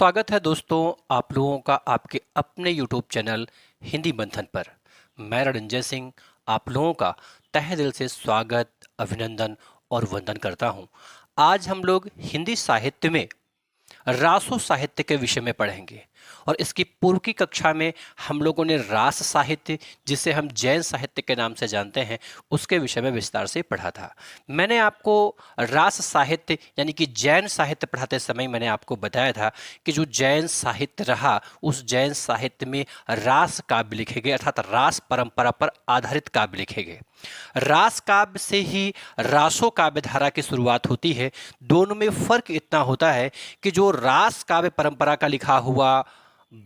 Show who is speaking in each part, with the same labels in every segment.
Speaker 1: स्वागत है दोस्तों आप लोगों का आपके अपने YouTube चैनल हिंदी मंथन पर। मैं रणजय सिंह आप लोगों का तहे दिल से स्वागत, अभिनंदन और वंदन करता हूं। आज हम लोग हिंदी साहित्य में रासो साहित्य के विषय में पढ़ेंगे और इसकी पूर्व की कक्षा में हम लोगों ने रास साहित्य, जिसे हम जैन साहित्य के नाम से जानते हैं, उसके विषय में विस्तार से पढ़ा था। मैंने आपको रास साहित्य यानी कि जैन साहित्य पढ़ाते समय मैंने आपको बताया था कि जो जैन साहित्य रहा उस जैन साहित्य में रास काव्य लिखे गए, अर्थात रास परंपरा पर आधारित काव्य लिखे गए। रास काव्य से ही रासो काव्य धारा की शुरुआत होती है। दोनों में फर्क इतना होता है कि जो रास काव्य परंपरा का लिखा हुआ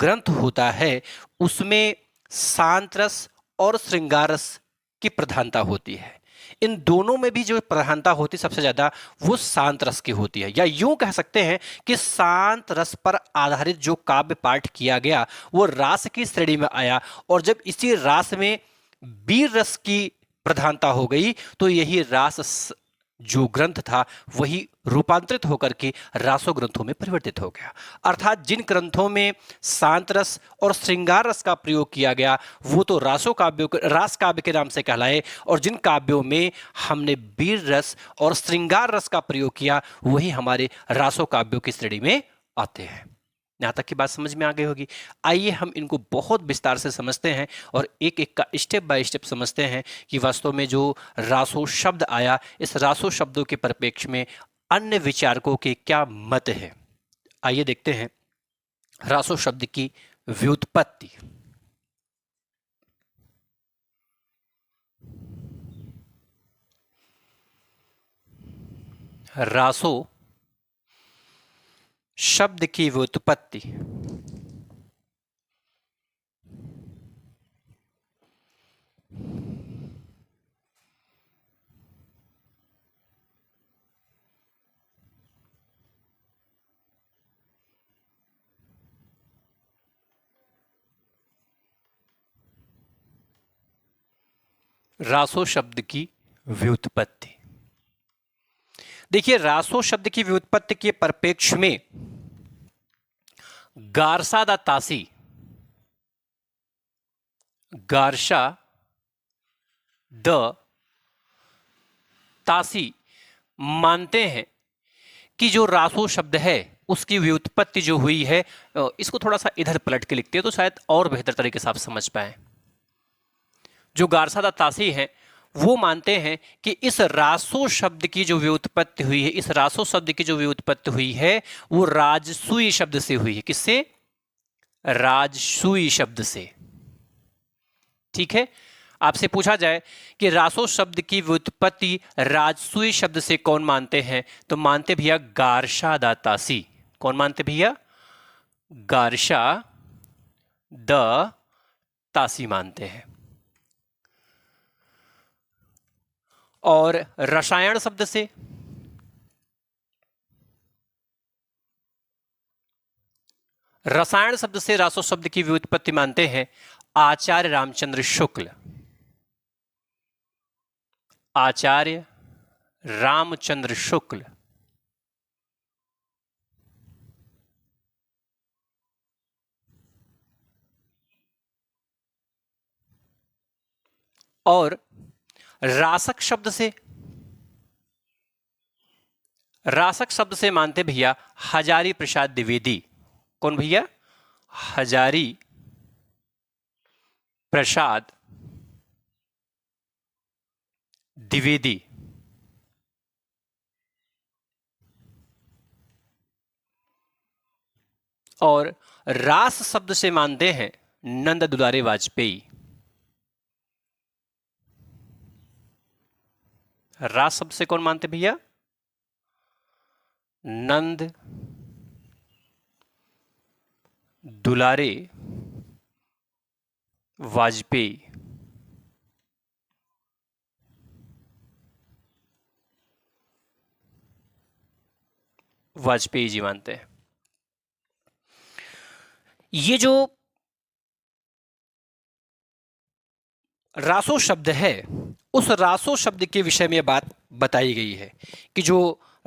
Speaker 1: ग्रंथ होता है उसमें शांत रस और श्रृंगार रस की प्रधानता होती है। इन दोनों में भी जो प्रधानता होती है सबसे ज्यादा वो शांत रस की होती है, या यूं कह सकते हैं कि शांत रस पर आधारित जो काव्य पाठ किया गया वो रास की श्रेणी में आया। और जब इसी रास में वीर रस की प्रधानता हो गई तो यही रास जो ग्रंथ था वही रूपांतरित होकर के रासो ग्रंथों में परिवर्तित हो गया। अर्थात जिन ग्रंथों में शांत रस और श्रृंगार रस का प्रयोग किया गया वो तो रासो काव्यों रास काव्य के नाम से कहलाए, और जिन काव्यों में हमने वीर रस और श्रृंगार रस का प्रयोग किया वही हमारे रासो काव्यों की श्रेणी में आते हैं। यहाँ तक की बात समझ में आ गई होगी। आइए हम इनको बहुत विस्तार से समझते हैं और एक एक का स्टेप बाय स्टेप समझते हैं कि वास्तव में जो रासो शब्द आया, इस रासो शब्दों के परिप्रेक्ष्य में अन्य विचारकों के क्या मत है। आइए देखते हैं रासो शब्द की व्युत्पत्ति। रासो शब्द की व्युत्पत्ति रासो शब्द की व्युत्पत्ति देखिए, रासो शब्द की व्युत्पत्ति के परिप्रेक्ष्य में गारसा दा तासी, गारसा द तासी मानते हैं कि जो रासो शब्द है उसकी व्युत्पत्ति जो हुई है, इसको थोड़ा सा इधर पलट के लिखते हैं तो शायद और बेहतर तरीके से आप समझ पाए। जो गारसा दा तासी हैं वो मानते हैं कि इस रासो शब्द की जो व्युत्पत्ति हुई है, इस रासो शब्द की जो व्युत्पत्ति हुई है वो राजसूई शब्द से हुई है। किससे? राजसूई शब्द से। ठीक है, आपसे पूछा जाए कि रासो शब्द की व्युत्पत्ति राजसूई शब्द से कौन मानते हैं, तो मानते भैया गारसा दा तासी। कौन मानते भैया? गारसा द तासी मानते हैं। और रसायन शब्द से, रसायन शब्द से रासो शब्द की व्युत्पत्ति मानते हैं आचार्य रामचंद्र शुक्ल। आचार्य रामचंद्र शुक्ल। और रासक शब्द से, रासक शब्द से मानते भैया हजारी प्रसाद द्विवेदी। कौन भैया? हजारी प्रसाद द्विवेदी। और रास शब्द से मानते हैं नंद दुलारे वाजपेयी। रास शब्द से कौन मानते भैया? नंद दुलारे वाजपेयी। वाजपेयी जी मानते हैं। ये जो रासो शब्द है उस रासो शब्द के विषय में बात बताई गई है कि जो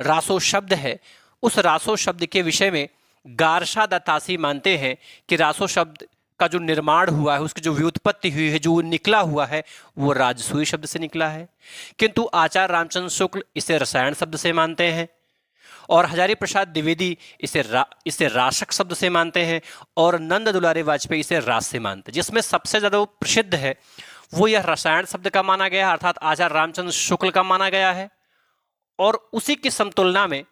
Speaker 1: रासो शब्द है उस रासो शब्द के विषय में गार्शा दत्तासी मानते हैं कि रासो शब्द का जो निर्माण हुआ है, उसकी जो व्युत्पत्ति हुई है, जो निकला हुआ है, वो राजसूय शब्द से निकला है। किंतु आचार्य रामचंद्र शुक्ल इसे रसायन शब्द से मानते हैं और हजारी प्रसाद द्विवेदी इसे राशक शब्द से मानते हैं और नंद दुलारे वाजपेयी इसे रास से मानते हैं। जिसमें सबसे ज्यादा प्रसिद्ध है वो यह रसायन शब्द का माना गया, अर्थात आचार्य रामचंद्र शुक्ल का माना गया है, और उसी की समतुलना में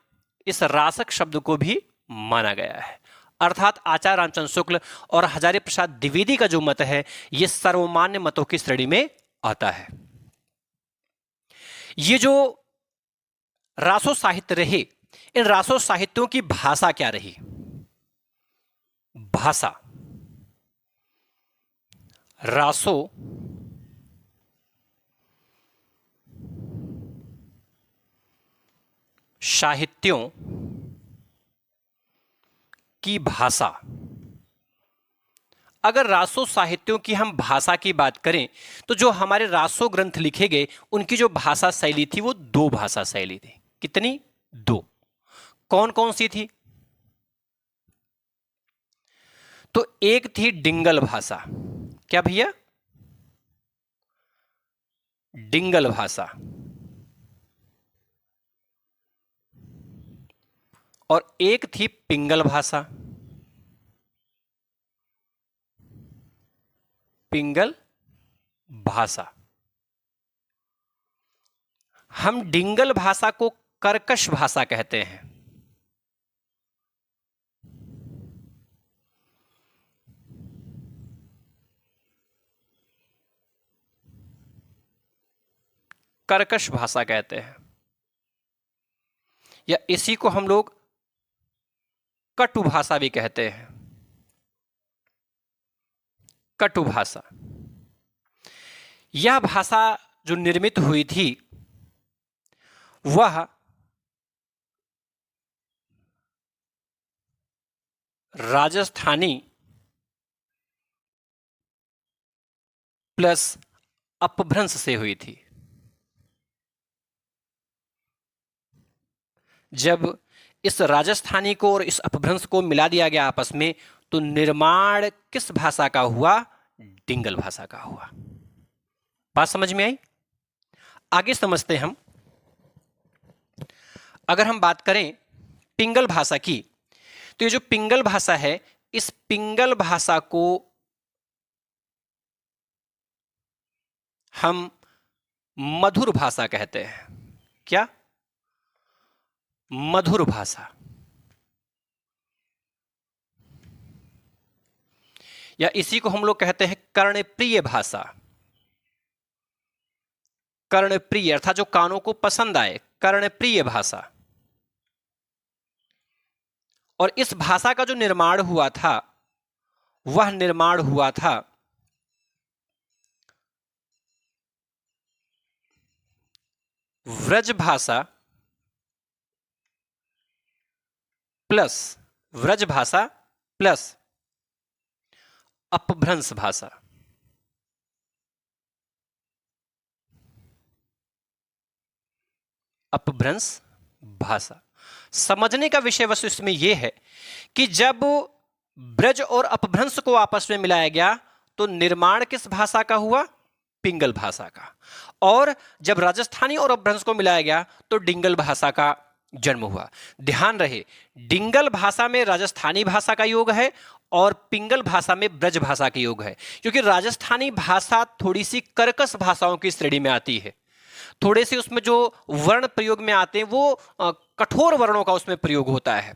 Speaker 1: इस रासक शब्द को भी माना गया है। अर्थात आचार्य रामचंद्र शुक्ल और हजारी प्रसाद द्विवेदी का जो मत है, यह सर्वमान्य मतों की श्रेणी में आता है। ये जो रासो साहित्य रहे, इन रासो साहित्यों की भाषा क्या रही? भाषा, रासो साहित्यों की भाषा। अगर रासो साहित्यों की हम भाषा की बात करें तो जो हमारे रासो ग्रंथ लिखे गए उनकी जो भाषा शैली थी वो दो भाषा शैली थी। कितनी? दो। कौन कौन सी थी? तो एक थी डिंगल भाषा। क्या भैया? डिंगल भाषा। और एक थी पिंगल भाषा। पिंगल भाषा। हम डिंगल भाषा को कर्कश भाषा कहते हैं। कर्कश भाषा कहते हैं, या इसी को हम लोग कटु भाषा भी कहते हैं। कटु भाषा। यह भाषा जो निर्मित हुई थी वह राजस्थानी प्लस अपभ्रंश से हुई थी। जब इस राजस्थानी को और इस अपभ्रंश को मिला दिया गया आपस में, तो निर्माण किस भाषा का हुआ? डिंगल भाषा का हुआ। बात समझ में आई? आगे समझते हम। अगर हम बात करें पिंगल भाषा की, तो ये जो पिंगल भाषा है, इस पिंगल भाषा को हम मधुर भाषा कहते हैं। क्या? मधुर भाषा, या इसी को हम लोग कहते हैं कर्णप्रिय भाषा। कर्णप्रिय अर्थात जो कानों को पसंद आए, कर्णप्रिय भाषा। और इस भाषा का जो निर्माण हुआ था वह निर्माण हुआ था व्रज भाषा प्लस अपभ्रंश भाषा। अपभ्रंश भाषा। समझने का विषय वस्तु इसमें यह है कि जब ब्रज और अपभ्रंश को आपस में मिलाया गया तो निर्माण किस भाषा का हुआ? पिंगल भाषा का। और जब राजस्थानी और अपभ्रंश को मिलाया गया तो डिंगल भाषा का जन्म हुआ। ध्यान रहे, डिंगल भाषा में राजस्थानी भाषा का योग है और पिंगल भाषा में ब्रज भाषा का योग है, क्योंकि राजस्थानी भाषा थोड़ी सी कर्कश भाषाओं की श्रेणी में आती है। थोड़े से उसमें जो वर्ण प्रयोग में आते हैं वो कठोर वर्णों का उसमें प्रयोग होता है।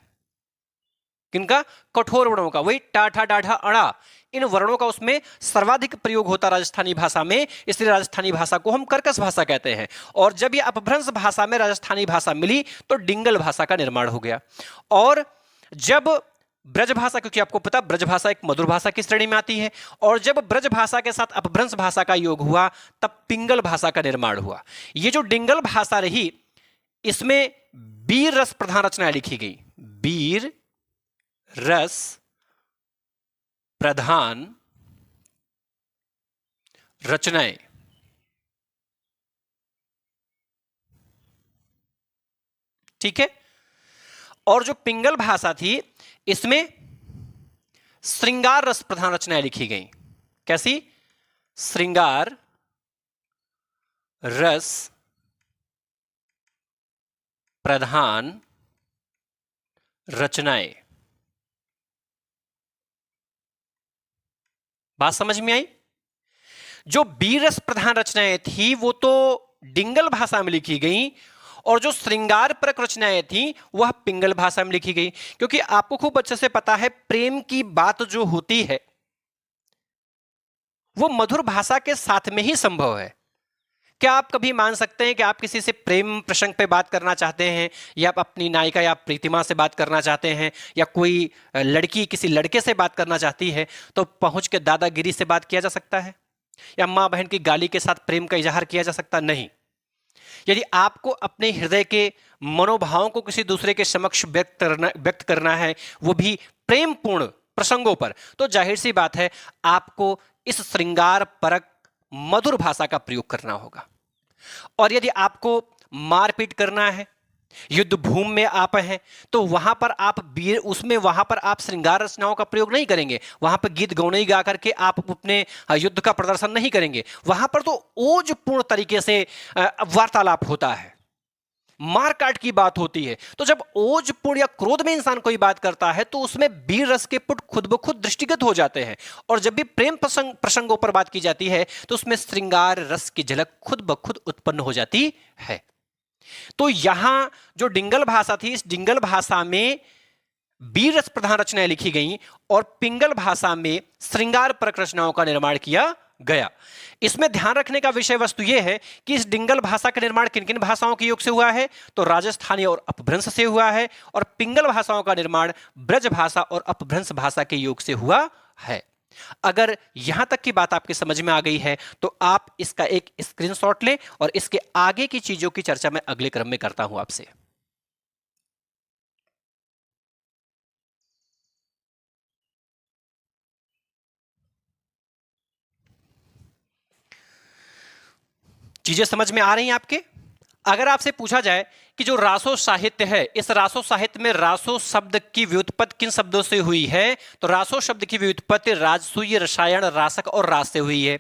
Speaker 1: किनका? कठोर वर्णों का। वही टाठा डाढ़ा अड़ा, इन वर्णों का उसमें सर्वाधिक प्रयोग होता राजस्थानी भाषा में, इसलिए राजस्थानी भाषा को हम कर्कश भाषा कहते हैं। और जब ये अपभ्रंश भाषा में राजस्थानी भाषा मिली तो डिंगल भाषा का निर्माण हो गया। और जब ब्रज भाषा, क्योंकि आपको पता ब्रज भाषा एक मधुर भाषा की श्रेणी में आती है, और जब ब्रज भाषा के साथ अपभ्रंश भाषा का योग हुआ तब पिंगल भाषा का निर्माण हुआ। ये जो डिंगल भाषा रही, इसमें बीर रस प्रधान रचनाएं लिखी गई। बीर रस प्रधान रचनाएं। ठीक है। और जो पिंगल भाषा थी, इसमें श्रृंगार रस प्रधान रचनाएं लिखी गई। कैसी? श्रृंगार रस प्रधान रचनाएं। बात समझ में आई? जो बीरस प्रधान रचनाएं थी वो तो डिंगल भाषा में लिखी गई, और जो श्रृंगार परक रचनाएं थी वह पिंगल भाषा में लिखी गई। क्योंकि आपको खूब अच्छे से पता है, प्रेम की बात जो होती है वो मधुर भाषा के साथ में ही संभव है। क्या आप कभी मान सकते हैं कि आप किसी से प्रेम प्रसंग पे बात करना चाहते हैं, या आप अपनी नायिका या प्रीतिमा से बात करना चाहते हैं, या कोई लड़की किसी लड़के से बात करना चाहती है, तो पहुंच के दादागिरी से बात किया जा सकता है, या मां बहन की गाली के साथ प्रेम का इजहार किया जा सकता? नहीं। यदि आपको अपने हृदय के मनोभावों को किसी दूसरे के समक्ष व्यक्त करना है, वो भी प्रेमपूर्ण प्रसंगों पर, तो जाहिर सी बात है आपको इस श्रृंगार परक मधुर भाषा का प्रयोग करना होगा। और यदि आपको मारपीट करना है, युद्ध भूमि में आप हैं, तो वहां पर आप श्रृंगार रचनाओं का प्रयोग नहीं करेंगे। वहां पर गीत गौनई गा करके आप अपने युद्ध का प्रदर्शन नहीं करेंगे। वहां पर तो ओजपूर्ण तरीके से वार्तालाप होता है, मारकाट की बात होती है। तो जब ओजपूर्ण या क्रोध में इंसान कोई बात करता है तो उसमें वीर रस के पुट खुद ब खुद दृष्टिगत हो जाते हैं। और जब भी प्रेम प्रसंगों पर बात की जाती है तो उसमें श्रृंगार रस की झलक खुद ब खुद उत्पन्न हो जाती है। तो यहां जो डिंगल भाषा थी, इस डिंगल भाषा में वीर रस प्रधान रचनाएं लिखी गई और पिंगल भाषा में श्रृंगार परक रचनाओं का निर्माण किया गया। इसमें ध्यान रखने का विषय वस्तु यह है कि इस डिंगल भाषा का निर्माण किन किन भाषाओं के योग से हुआ है, तो राजस्थानी और अपभ्रंश से हुआ है, और पिंगल भाषाओं का निर्माण ब्रज भाषा और अपभ्रंश भाषा के योग से हुआ है। अगर यहां तक की बात आपके समझ में आ गई है तो आप इसका एक स्क्रीनशॉट लें, और इसके आगे की चीजों की चर्चा मैं अगले क्रम में करता हूं आपसे। चीजें समझ में आ रही हैं आपके? अगर आपसे पूछा जाए कि जो रासो साहित्य है, इस रासो साहित्य में रासो शब्द की व्युत्पत्ति किन शब्दों से हुई है, तो रासो शब्द की व्युत्पत्ति राजसूय, रसायन, रासक और रास से हुई है।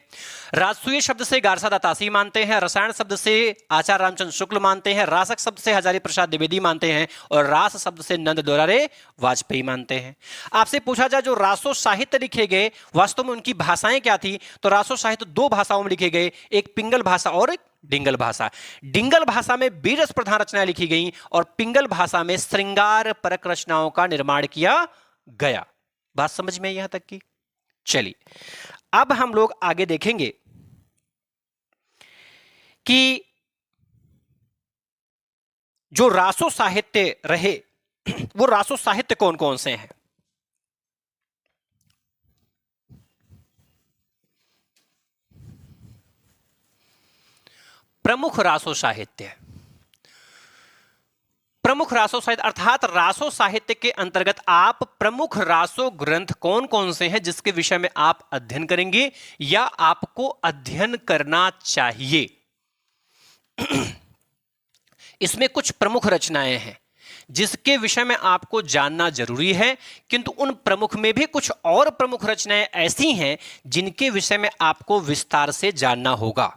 Speaker 1: राजसूय शब्द से गारसा दातासी मानते हैं, रसायन शब्द से आचार्य रामचंद्र शुक्ल मानते हैं, रासक शब्द से हजारी प्रसाद द्विवेदी मानते हैं, और रास शब्द से नंद दोरारे वाजपेयी मानते हैं। आपसे पूछा जाए जो रासो साहित्य लिखे गए वास्तव में उनकी भाषाएं क्या थी, तो रासो साहित्य दो भाषाओं में लिखे गए, एक पिंगल भाषा और एक डिंगल भाषा। डिंगल भाषा में बीरस प्रधान रचनाएं लिखी गई और पिंगल भाषा में श्रृंगार परक रचनाओं का निर्माण किया गया। बात समझ में यहां तक की? चलिए अब हम लोग आगे देखेंगे कि जो रासो साहित्य रहे वो रासो साहित्य कौन कौन से हैं। प्रमुख रासो साहित्य, प्रमुख रासो साहित्य अर्थात रासो साहित्य के अंतर्गत आप प्रमुख रासो ग्रंथ कौन कौन से हैं जिसके विषय में आप अध्ययन करेंगे या आपको अध्ययन करना चाहिए। इसमें कुछ प्रमुख रचनाएं हैं जिसके विषय में आपको जानना जरूरी है, किंतु उन प्रमुख में भी कुछ और प्रमुख रचनाएं ऐसी हैं जिनके विषय में आपको विस्तार से जानना होगा।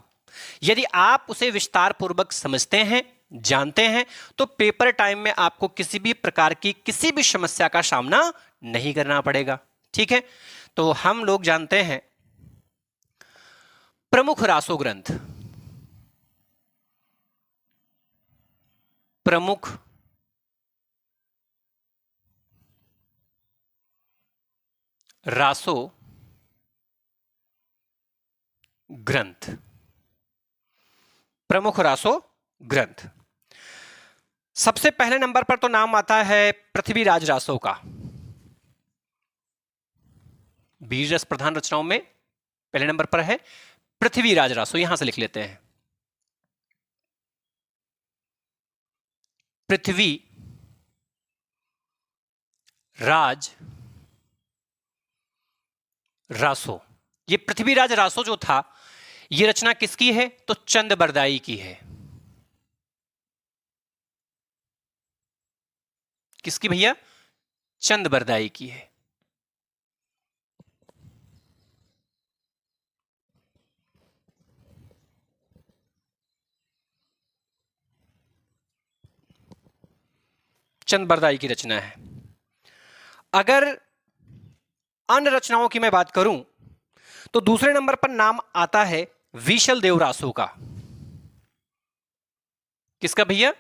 Speaker 1: यदि आप उसे विस्तार पूर्वक समझते हैं, जानते हैं, तो पेपर टाइम में आपको किसी भी प्रकार की किसी भी समस्या का सामना नहीं करना पड़ेगा। ठीक है, तो हम लोग जानते हैं प्रमुख रासो ग्रंथ। प्रमुख रासो ग्रंथ, प्रमुख रासो ग्रंथ। सबसे पहले नंबर पर तो नाम आता है पृथ्वीराज रासो का। बीज रस प्रधान रचनाओं में पहले नंबर पर है पृथ्वीराज रासो। यहां से लिख लेते हैं पृथ्वी राज रासो। ये पृथ्वीराज रासो जो था ये रचना किसकी है, तो चंद बरदाई की है। किसकी भैया? चंद बरदाई की है। चंद बरदाई की रचना है। अगर अन्य रचनाओं की मैं बात करूं तो दूसरे नंबर पर नाम आता है विशल देव रासो का। किसका भैया?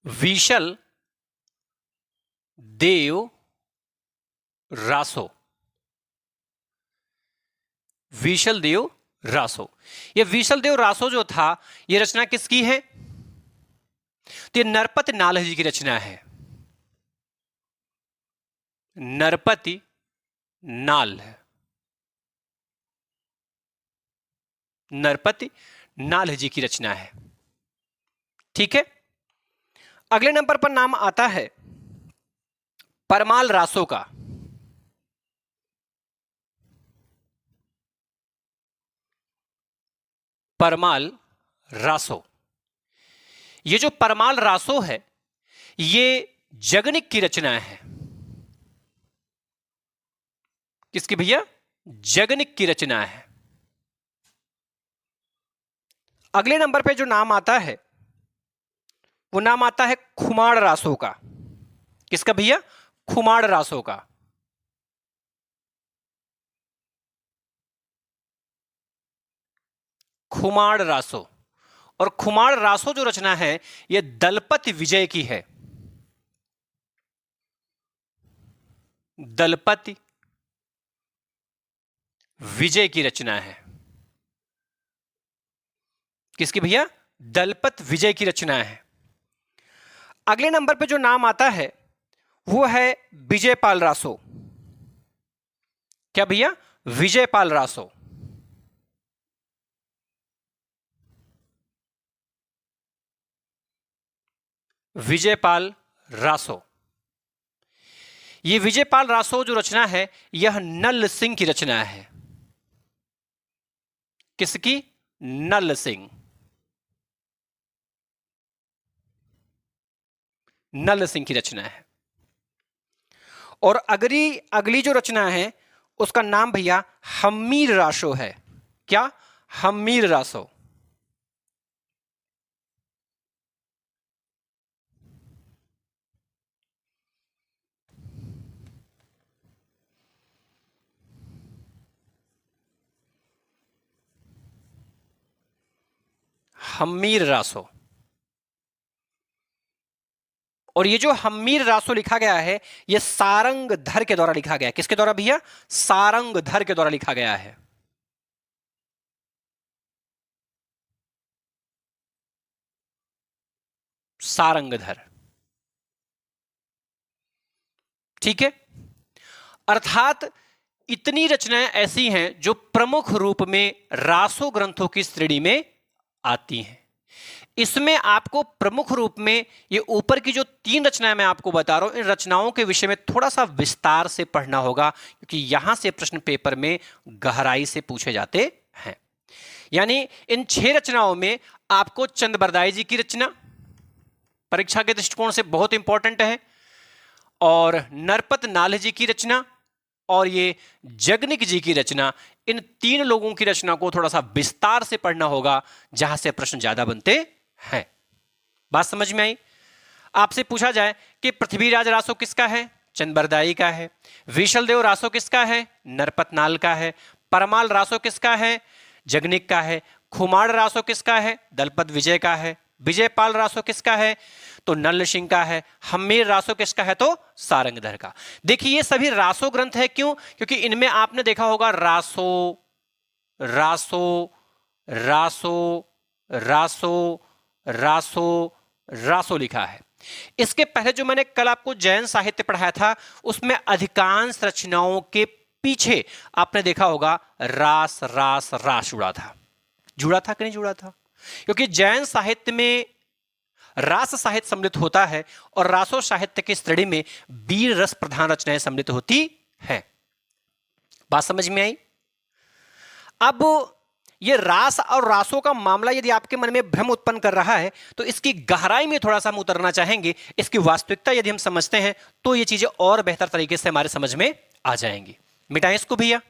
Speaker 1: विशल देव रासो। विशल देव रासो। ये विशल देव रासो जो था, ये रचना किसकी है? तो ये नरपति नाल जी की रचना है। नरपति नाल, नरपति नाल जी की रचना है। ठीक है। अगले नंबर पर नाम आता है परमाल रासो का। परमाल रासो। ये जो परमाल रासो है, ये जगनिक की रचना है। किसकी भैया? जगनिक की रचना है। अगले नंबर पे जो नाम आता है वो नाम आता है खुमाड़ रासो का। किसका भैया? खुमाड़ रासो का। खुमाड़ रासो। और खुमाड़ रासो जो रचना है यह दलपति विजय की है। दलपति विजय की रचना है। किसकी भैया? दलपत विजय की रचना है। अगले नंबर पे जो नाम आता है वो है विजयपाल रासो। क्या भैया? विजयपाल रासो। विजयपाल रासो। ये विजयपाल रासो जो रचना है यह नल सिंह की रचना है। किसकी? नल सिंह। नल सिंह की रचना है। और अगली जो रचना है उसका नाम भैया हम्मीर रासो है। क्या? हम्मीर रासो। हम्मीर रासो। और ये जो हम्मीर रासो लिखा गया है ये सारंगधर के द्वारा लिखा गया है। किसके द्वारा भैया? सारंगधर के द्वारा लिखा गया है। सारंगधर। ठीक है। अर्थात इतनी रचनाएं ऐसी हैं जो प्रमुख रूप में रासो ग्रंथों की श्रेणी में आती हैं। इसमें आपको प्रमुख रूप में ये ऊपर की जो 3 रचनाएं मैं आपको बता रहा हूं, इन रचनाओं के विषय में थोड़ा सा विस्तार से पढ़ना होगा, क्योंकि यहां से प्रश्न पेपर में गहराई से पूछे जाते हैं। यानी इन 6 रचनाओं में आपको चंद बरदाई जी की रचना परीक्षा के दृष्टिकोण से बहुत इंपॉर्टेंट है, और नरपत नाल जी की रचना और ये जगनिक जी की रचना, इन 3 लोगों की रचना को थोड़ा सा विस्तार से पढ़ना होगा, जहां से प्रश्न ज्यादा बनते हैं। बात समझ में आई? आपसे पूछा जाए कि पृथ्वीराज रासो किसका है? चंद बरदाई का है। विशल देव रासो किसका है? नरपत नाल का है। परमाल रासो किसका है? जगनिक का है। खुमाड़ रासो किसका है? दलपत विजय का है। विजयपाल रासो किसका है? तो नल सिंह का है। हम्मीर रासो किसका है? तो सारंगधर का। देखिए ये सभी रासो ग्रंथ है। क्यों? क्योंकि इनमें आपने देखा होगा रासो रासो रासो रासो रासो रासो लिखा है। इसके पहले जो मैंने कल आपको जैन साहित्य पढ़ाया था उसमें अधिकांश रचनाओं के पीछे आपने देखा होगा रास रास रास जुड़ा था। जुड़ा था कि नहीं जुड़ा था? क्योंकि जैन साहित्य में रास साहित्य सम्मिलित होता है और रासो साहित्य की श्रेणी में वीर रस प्रधान रचनाएं सम्मिलित होती हैं। बात समझ में आई? अब ये रास और रासों का मामला यदि आपके मन में भ्रम उत्पन्न कर रहा है तो इसकी गहराई में थोड़ा सा हम उतरना चाहेंगे। इसकी वास्तविकता यदि हम समझते हैं तो ये चीजें और बेहतर तरीके से हमारे समझ में आ जाएंगी। मिटाएं इसको भैया,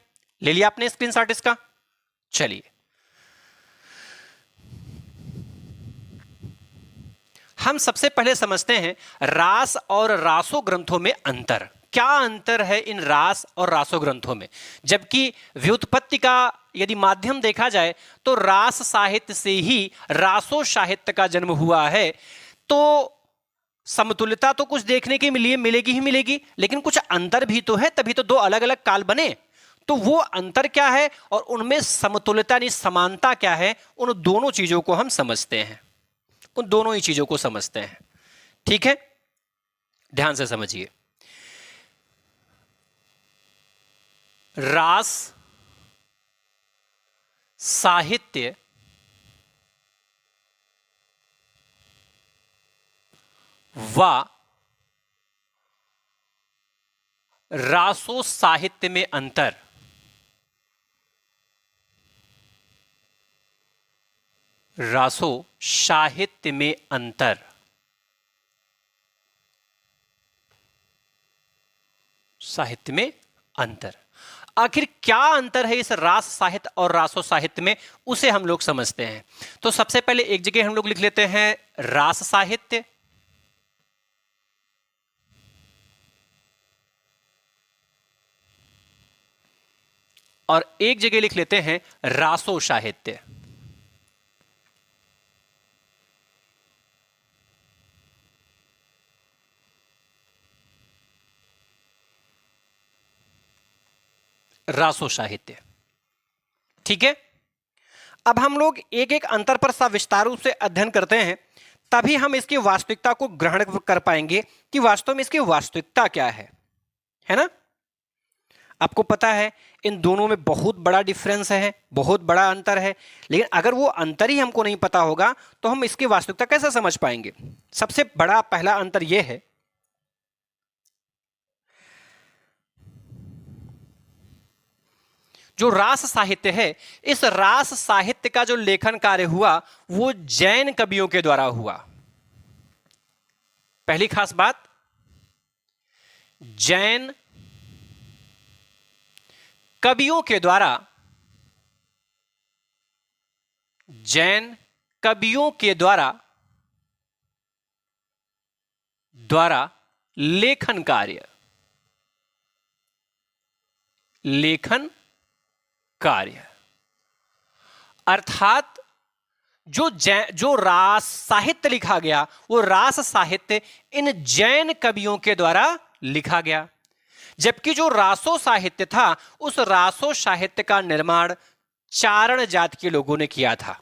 Speaker 1: ले लिया आपने स्क्रीनशॉट इसका। चलिए हम सबसे पहले समझते हैं रास और रासो ग्रंथों में अंतर। क्या अंतर है इन रास और रासो ग्रंथों में? जबकि व्युत्पत्ति का यदि माध्यम देखा जाए तो रास साहित्य से ही रासो साहित्य का जन्म हुआ है, तो समतुल्यता तो कुछ देखने की मिलेगी ही मिलेगी, लेकिन कुछ अंतर भी तो है, तभी तो दो अलग अलग काल बने। तो वो अंतर क्या है और उनमें समतुल्यता यानी समानता क्या है, उन दोनों चीजों को हम समझते हैं, उन दोनों ही चीजों को समझते हैं। ठीक है, ध्यान से समझिए। रास साहित्य व रासो साहित्य में अंतर। रासो साहित्य में अंतर। साहित्य में अंतर। आखिर क्या अंतर है इस रास साहित्य और रासो साहित्य में, उसे हम लोग समझते हैं। तो सबसे पहले एक जगह हम लोग लिख लेते हैं रास साहित्य, और एक जगह लिख लेते हैं रासो साहित्य। रासो साहित्य। ठीक है, अब हम लोग एक एक अंतर पर सविस्तार रूप से अध्ययन करते हैं, तभी हम इसकी वास्तविकता को ग्रहण कर पाएंगे कि वास्तव में इसकी वास्तविकता क्या है ना। आपको पता है इन दोनों में बहुत बड़ा डिफरेंस है, बहुत बड़ा अंतर है, लेकिन अगर वो अंतर ही हमको नहीं पता होगा तो हम इसकी वास्तविकता कैसे समझ पाएंगे। सबसे बड़ा पहला अंतर यह है, जो रास साहित्य है, इस रास साहित्य का जो लेखन कार्य हुआ वो जैन कवियों के द्वारा हुआ। पहली खास बात, जैन कवियों के द्वारा, जैन कवियों के द्वारा लेखन कार्य, लेखन कार्य अर्थात जो रास साहित्य लिखा गया वो रास साहित्य इन जैन कवियों के द्वारा लिखा गया। जबकि जो रासो साहित्य था, उस रासो साहित्य का निर्माण चारण जाति के लोगों ने किया था,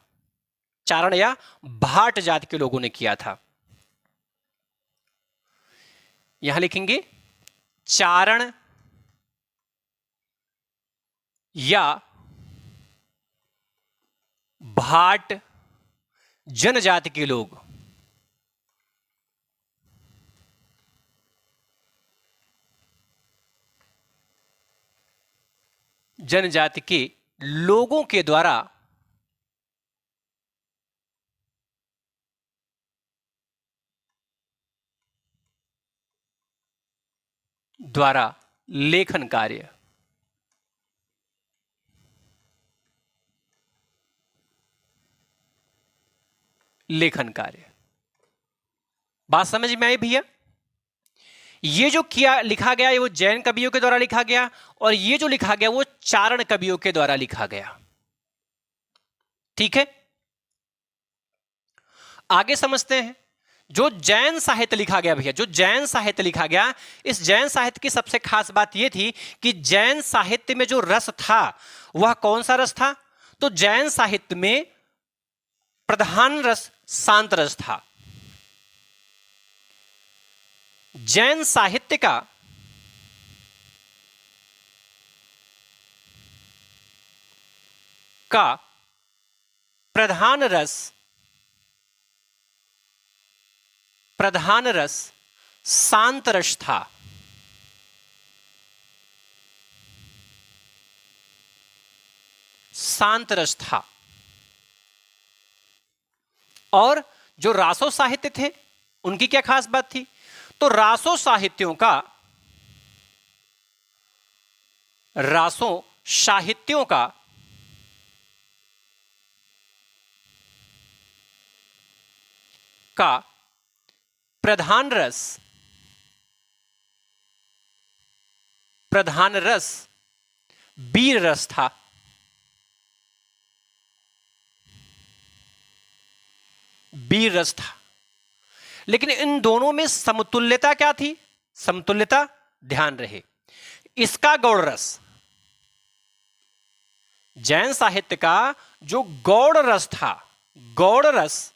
Speaker 1: चारण या भाट जाति के लोगों ने किया था। यहां लिखेंगे चारण या भाट जनजाति के लोग, जनजाति के लोगों के द्वारा लेखन कार्य, लेखन कार्य। बात समझ में आई भैया? ये जो किया लिखा गया ये वो जैन कवियों के द्वारा लिखा गया, और ये जो लिखा गया वो चारण कवियों के द्वारा लिखा गया। ठीक है, आगे समझते हैं। जो जैन साहित्य लिखा गया भैया, जो जैन साहित्य लिखा गया, इस जैन साहित्य की सबसे खास बात यह थी कि जैन साहित्य में जो रस था वह कौन सा रस था? तो जैन साहित्य में प्रधान रस शांत रस था। जैन साहित्य का प्रधान रस शांत रस था। शांत रस था। और जो रासो साहित्य थे उनकी क्या खास बात थी? तो रासो साहित्यों का प्रधान रस वीर रस था। वीर रस था। लेकिन इन दोनों में समतुल्यता क्या थी? समतुल्यता, ध्यान रहे, इसका गौड़ रस, जैन साहित्य का जो गौड़ रस था, गौड़ रस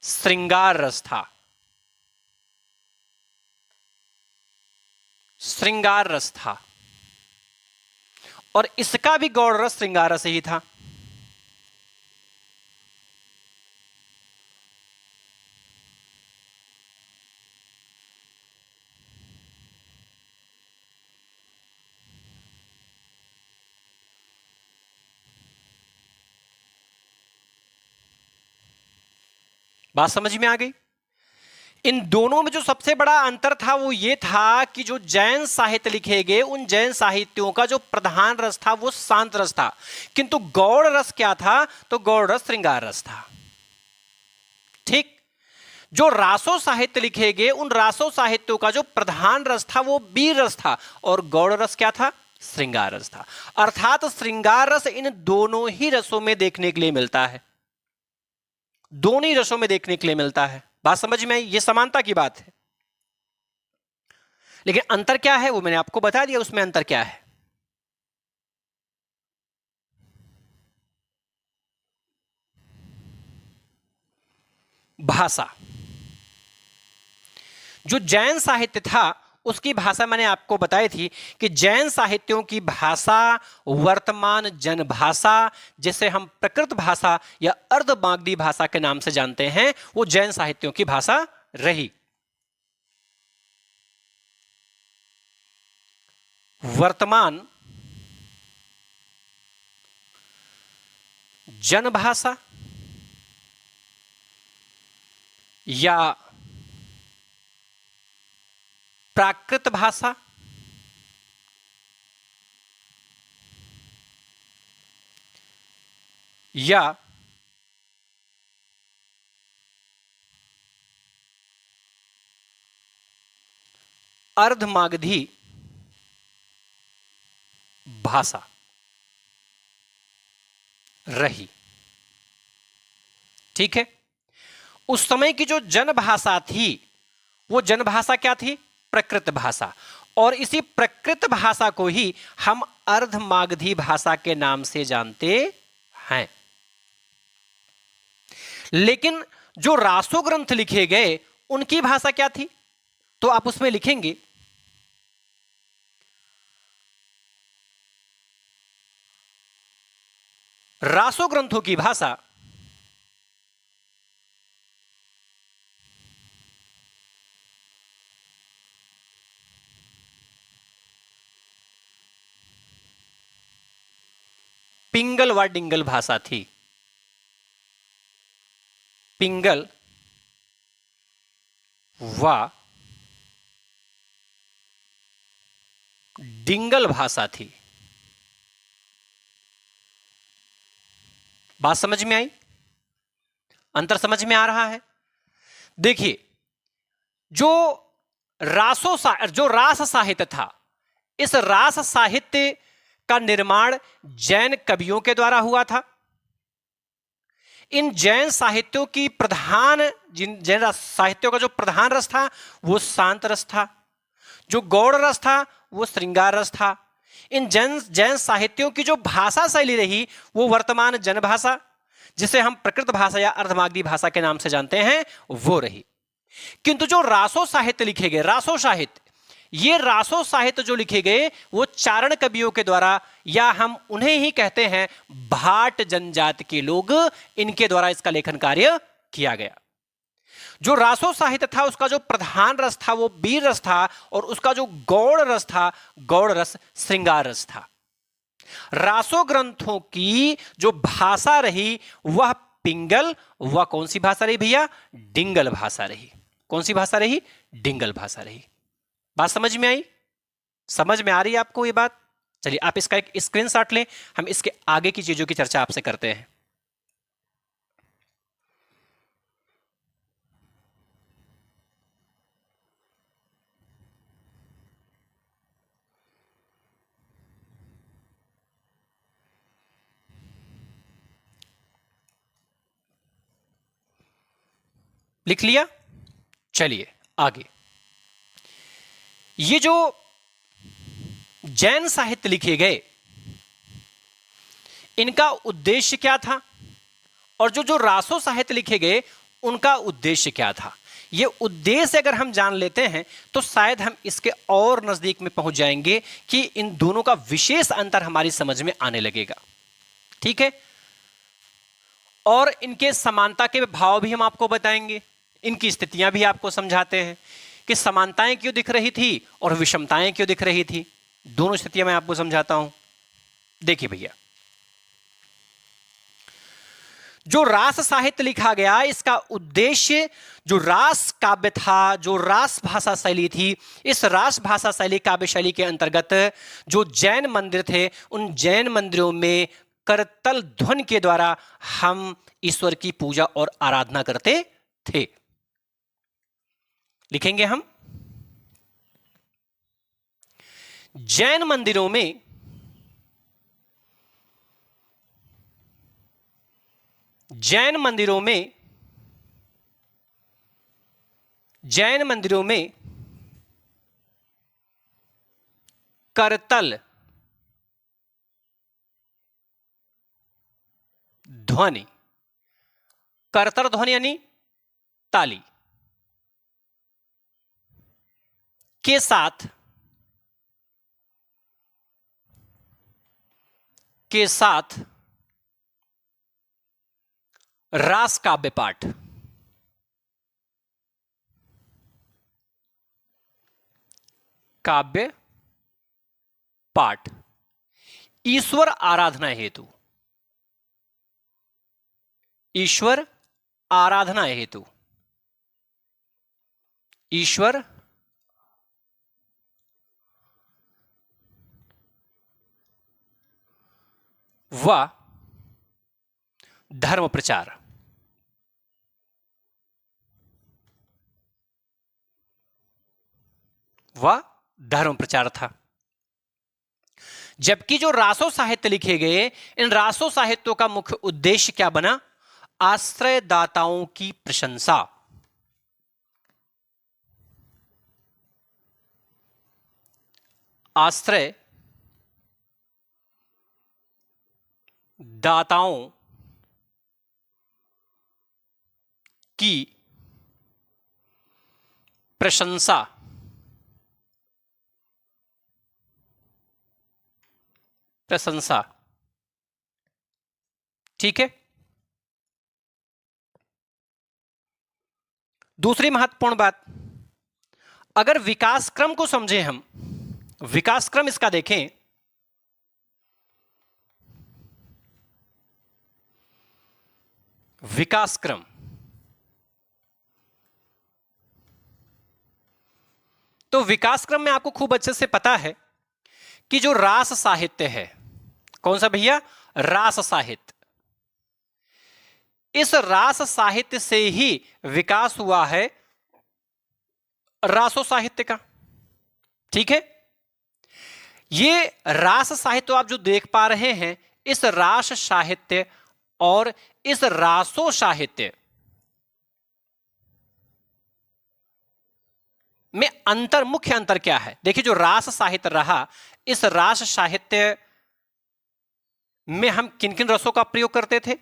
Speaker 1: श्रृंगार रस था। श्रृंगार रस था और इसका भी गौड़ रस श्रृंगार रस ही था। बात समझ में आ गई? इन दोनों में जो सबसे बड़ा अंतर था वो ये था कि जो जैन साहित्य लिखे गए उन जैन साहित्यों का जो प्रधान रस था वो शांत रस था, किंतु गौड़ रस क्या था? तो गौड़ रस श्रृंगार रस था। ठीक। जो रासो साहित्य लिखे गए उन रासो साहित्यों का जो प्रधान रस था वो वीर रस था और गौड़ रस क्या था? श्रृंगार रस था। अर्थात श्रृंगार रस इन दोनों ही रसों में देखने के लिए मिलता है, दोनों ही रसों में देखने के लिए मिलता है। बात समझ में आई? ये समानता की बात है। लेकिन अंतर क्या है वो मैंने आपको बता दिया। उसमें अंतर क्या है? भाषा। जो जैन साहित्य था उसकी भाषा मैंने आपको बताई थी कि जैन साहित्यों की भाषा वर्तमान जन भाषा, जिसे हम प्रकृत भाषा या अर्धमागधी भाषा के नाम से जानते हैं, वो जैन साहित्यों की भाषा रही। वर्तमान जन भाषा या प्राकृत भाषा या अर्धमागधी भाषा रही। ठीक है। उस समय की जो जनभाषा थी वो जनभाषा क्या थी? प्रकृत भाषा। और इसी प्रकृत भाषा को ही हम अर्धमागधी भाषा के नाम से जानते हैं। लेकिन जो रासो ग्रंथ लिखे गए उनकी भाषा क्या थी? तो आप उसमें लिखेंगे रासो ग्रंथों की भाषा पिंगल व डिंगल भाषा थी। पिंगल व डिंगल भाषा थी। बात समझ में आई? अंतर समझ में आ रहा है? देखिए, जो रास साहित्य था, इस रास साहित्य का निर्माण जैन कवियों के द्वारा हुआ था। इन जैन साहित्यों की जैन साहित्यों का जो प्रधान रस था वो शांत रस था, जो गौड़ रस था वो श्रृंगार रस था। इन जैन साहित्यों की जो भाषा शैली रही वो वर्तमान जनभाषा, जिसे हम प्रकृत भाषा या अर्धमागधी भाषा के नाम से जानते हैं, वो रही। किंतु जो रासो साहित्य लिखे गए, रासो साहित्य जो लिखे गए वो चारण कवियों के द्वारा, या हम उन्हें ही कहते हैं भाट जनजाति के लोग, इनके द्वारा इसका लेखन कार्य किया गया। जो रासो साहित्य था उसका जो प्रधान रस था वो वीर रस था और उसका जो गौड़ रस था, गौड़ रस श्रृंगार रस था। रासो ग्रंथों की जो भाषा रही वह पिंगल, वह कौन सी भाषा रही भैया? डिंगल भाषा रही। कौन सी भाषा रही? डिंगल भाषा रही। बात समझ में आई? समझ में आ रही है आपको ये बात? चलिए आप इसका एक स्क्रीनशॉट लें, हम इसके आगे की चीजों की चर्चा आपसे करते हैं। लिख लिया? चलिए आगे। ये जो जैन साहित्य लिखे गए, इनका उद्देश्य क्या था? और जो जो रासो साहित्य लिखे गए, उनका उद्देश्य क्या था? ये उद्देश्य अगर हम जान लेते हैं तो शायद हम इसके और नजदीक में पहुंच जाएंगे कि इन दोनों का विशेष अंतर हमारी समझ में आने लगेगा। ठीक है? और इनके समानता के भाव भी हम आपको बताएंगे, इनकी स्थितियां भी आपको समझाते हैं कि समानताएं क्यों दिख रही थी और विषमताएं क्यों दिख रही थी। दोनों स्थितियां मैं आपको समझाता हूं। देखिए भैया, जो रास साहित्य लिखा गया, इसका उद्देश्य जो रास काव्य था, जो रास भाषा शैली थी, इस रास भाषा शैली काव्य शैली के अंतर्गत जो जैन मंदिर थे, उन जैन मंदिरों में करतल ध्वनि के द्वारा हम ईश्वर की पूजा और आराधना करते थे। लिखेंगे हम, जैन मंदिरों में जैन मंदिरों में करतल ध्वनि, करतल ध्वनि यानी ताली के साथ रास काव्य पाठ, काव्य पाठ ईश्वर आराधना हेतु, ईश्वर आराधना हेतु, ईश्वर व धर्म प्रचार, वह धर्म प्रचार था। जबकि जो रासो साहित्य लिखे गए, इन रासो साहित्यों का मुख्य उद्देश्य क्या बना? आश्रयदाताओं की प्रशंसा, आश्रय दाताओं की प्रशंसा, प्रशंसा। ठीक है? दूसरी महत्वपूर्ण बात, अगर विकास क्रम को समझें हम, विकास क्रम इसका देखें, विकास क्रम, तो विकास क्रम में आपको खूब अच्छे से पता है कि जो रास साहित्य है, कौन सा भैया? रास साहित्य। इस रास साहित्य से ही विकास हुआ है रासो साहित्य का। ठीक है? ये रास साहित्य आप जो देख पा रहे हैं, इस रास साहित्य और इस रासो साहित्य में अंतर, मुख्य अंतर क्या है? देखिए, जो रास साहित्य रहा, इस रास साहित्य में हम किन किन रसों का प्रयोग करते थे?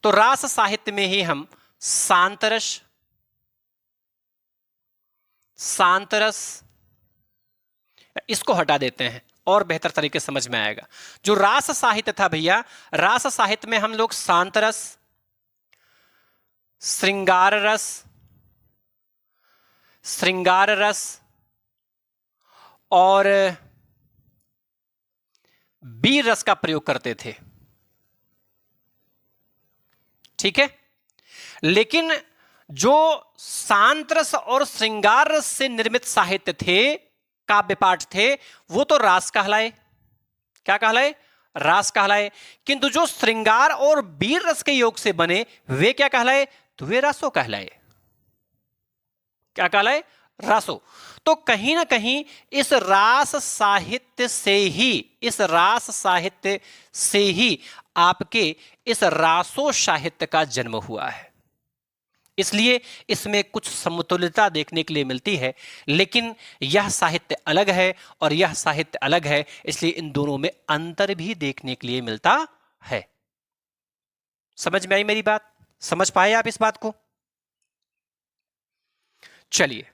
Speaker 1: तो रास साहित्य में ही हम सांतरस, इसको हटा देते हैं और बेहतर तरीके से समझ में आएगा। जो रास साहित्य था भैया, रास साहित्य में हम लोग सांतरस, श्रृंगार रस और वीर रस का प्रयोग करते थे। ठीक है। लेकिन जो शांत रस और श्रृंगार रस से निर्मित साहित्य थे, काव्य पाठ थे, वो तो रास कहलाए। क्या कहलाए? रास कहलाए। किंतु जो श्रृंगार और वीर रस के योग से बने वे क्या कहलाए? तो वे रासो कहलाए। क्या कहलाए? रासो। तो कहीं ना कहीं इस रास साहित्य से ही आपके इस रासो साहित्य का जन्म हुआ है। इसलिए इसमें कुछ समतुल्यता देखने के लिए मिलती है, लेकिन यह साहित्य अलग है और यह साहित्य अलग है, इसलिए इन दोनों में अंतर भी देखने के लिए मिलता है। समझ में आई मेरी बात? समझ पाए आप इस बात को? चलिए,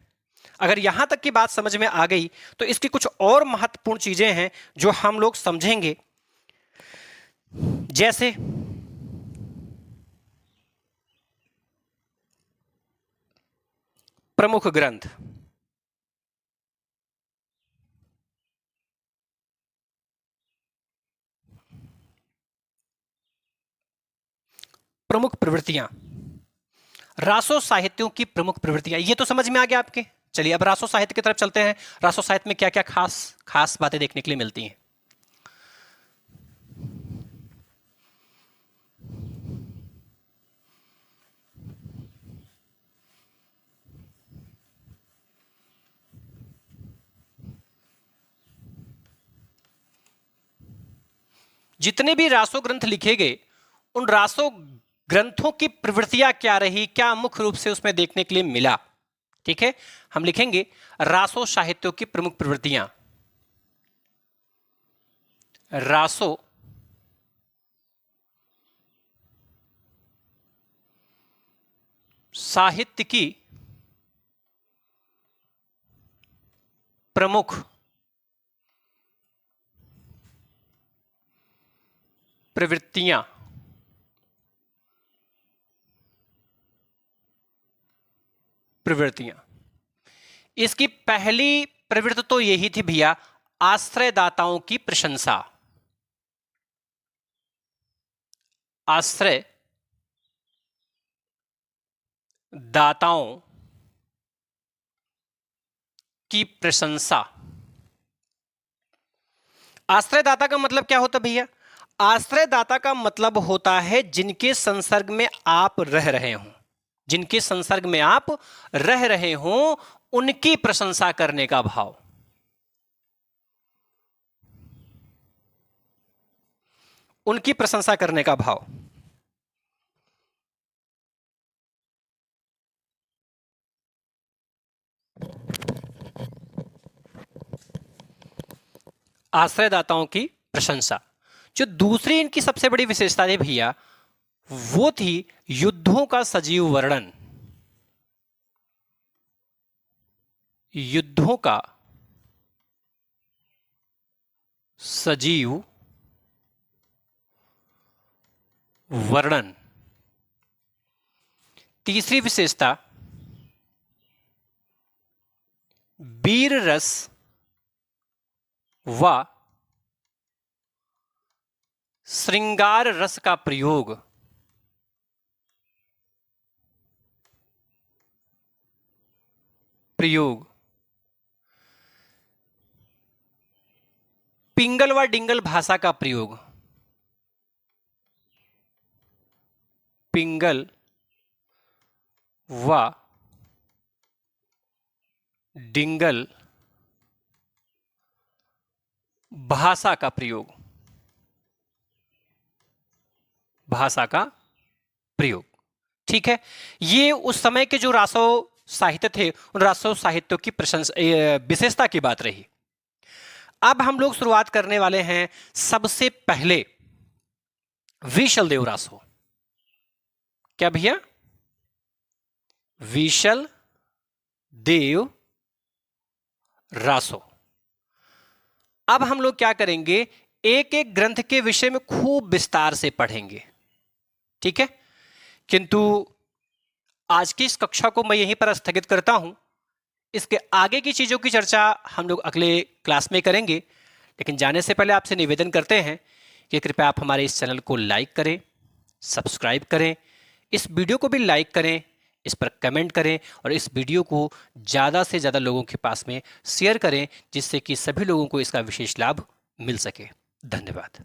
Speaker 1: अगर यहां तक की बात समझ में आ गई तो इसकी कुछ और महत्वपूर्ण चीजें हैं जो हम लोग समझेंगे। जैसे प्रमुख ग्रंथ, प्रमुख प्रवृत्तियां, रासो साहित्यों की प्रमुख प्रवृत्तियां, ये तो समझ में आ गया आपके। चलिए अब रासो साहित्य की तरफ चलते हैं। रासो साहित्य में क्या क्या खास खास बातें देखने के लिए मिलती हैं। जितने भी रासो ग्रंथ लिखे गए, उन रासो ग्रंथों की प्रवृत्तियां क्या रही, क्या मुख्य रूप से उसमें देखने के लिए मिला। ठीक है, हम लिखेंगे रासो साहित्यों की प्रमुख प्रवृत्तियां। रासो साहित्य की प्रमुख प्रवृत्तियां। इसकी पहली प्रवृत्ति तो यही थी भैया, आश्रयदाताओं की प्रशंसा। आश्रय दाताओं की प्रशंसा। आश्रयदाता का मतलब क्या होता भैया? आश्रयदाता का मतलब होता है जिनके संसर्ग में आप रह रहे हो, जिनके संसर्ग में आप रह रहे हो उनकी प्रशंसा करने का भाव। उनकी प्रशंसा करने का भाव। आश्रयदाताओं की प्रशंसा। जो दूसरी इनकी सबसे बड़ी विशेषता थी भैया, वो थी युद्धों का सजीव वर्णन। युद्धों का सजीव वर्णन। तीसरी विशेषता वीर रस व श्रृंगार रस का प्रयोग। पिंगल व डिंगल भाषा का प्रयोग। पिंगल व डिंगल भाषा का प्रयोग। भाषा का प्रयोग। ठीक है, ये उस समय के जो रासो साहित्य थे उन रासो साहित्यों की प्रशंसा विशेषता की बात रही। अब हम लोग शुरुआत करने वाले हैं सबसे पहले विशल देव रासो। क्या भैया? विशल देव रासो। अब हम लोग क्या करेंगे, एक एक ग्रंथ के विषय में खूब विस्तार से पढ़ेंगे। ठीक है, किंतु आज की इस कक्षा को मैं यहीं पर स्थगित करता हूं। इसके आगे की चीजों की चर्चा हम लोग अगले क्लास में करेंगे, लेकिन जाने से पहले आपसे निवेदन करते हैं कि कृपया आप हमारे इस चैनल को लाइक करें, सब्सक्राइब करें इस वीडियो को भी लाइक करें, इस पर कमेंट करें और इस वीडियो को ज़्यादा से ज़्यादा लोगों के पास में शेयर करें, जिससे कि सभी लोगों को इसका विशेष लाभ मिल सके। धन्यवाद।